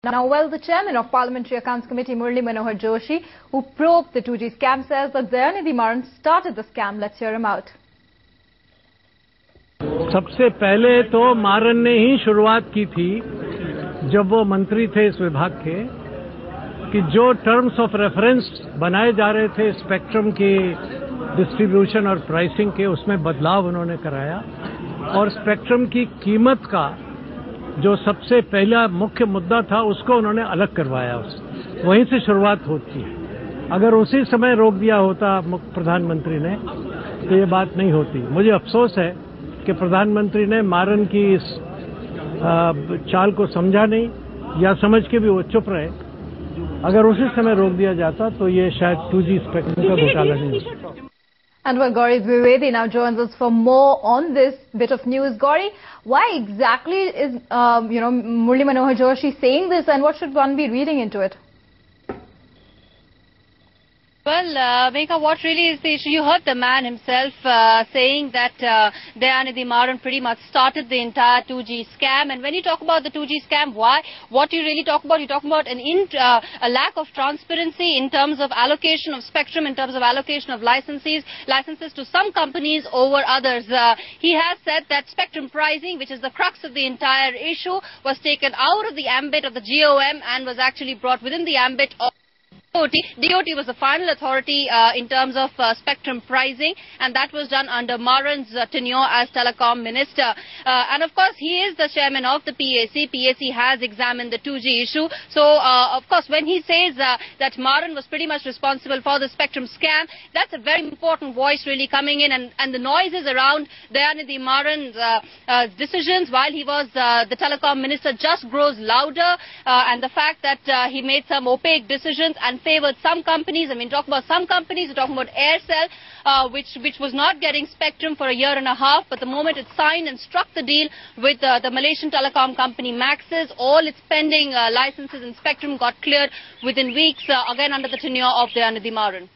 Now, well, the chairman of Parliamentary Accounts Committee, Murli Manohar Joshi, who probed the 2G scam, says that Dayanidhi Maran started the scam. Let's hear him out. सबसे पहले तो मारन ने ही शुरुआत की थी जब वो मंत्री थे इस विभाग के कि जो टर्म्स ऑफ रेफरेंस बनाए जा रहे थे स्पेक्ट्रम की डिस्ट्रीब्यूशन और प्राइसिंग के, उसमें बदलाव उन्होंने कराया और स्पेक्ट्रम की कीमत का जो सबसे पहला मुख्य मुद्दा था उसको उन्होंने अलग करवाया। वहीं से शुरुआत होती है। अगर उसी समय रोक दिया होता प्रधानमंत्री ने तो ये बात नहीं होती। मुझे अफसोस है कि प्रधानमंत्री ने मारन की इस चाल को समझा नहीं या समझ के भी वो चुप रहे। अगर उसी समय रोक दिया जाता तो ये शायद 2G स्पेक्ट्रम का घोटाला नहीं होता। And well, Gauri Dwivedi now joins us for more on this bit of news. Gauri, why exactly is Murli Manohar Joshi saying this, and what should one be reading into it? Well, Megha, what really is the issue? You heard the man himself saying that Dayanidhi Maran pretty much started the entire 2G scam. And when you talk about the 2G scam, what you really talk about? You talk about a lack of transparency in terms of allocation of spectrum, in terms of allocation of licenses to some companies over others. He has said that spectrum pricing, which is the crux of the entire issue, was taken out of the ambit of the GOM and was actually brought within the ambit of DOT was the final authority in terms of spectrum pricing, and that was done under Maran's tenure as telecom minister. And of course, he is the chairman of the PAC. PAC has examined the 2G issue. So, of course, when he says that Maran was pretty much responsible for the spectrum scam, that's a very important voice really coming in, and the noises around Dayanidhi Maran's decisions while he was the telecom minister just grows louder, and the fact that he made some opaque decisions and favored some companies. I mean, talking about some companies, we're talking about Aircel, which was not getting spectrum for a year and a half, but the moment it signed and struck the deal with the Malaysian telecom company Maxis, all its pending licenses and spectrum got cleared within weeks, again under the tenure of Dayanidhi Maran.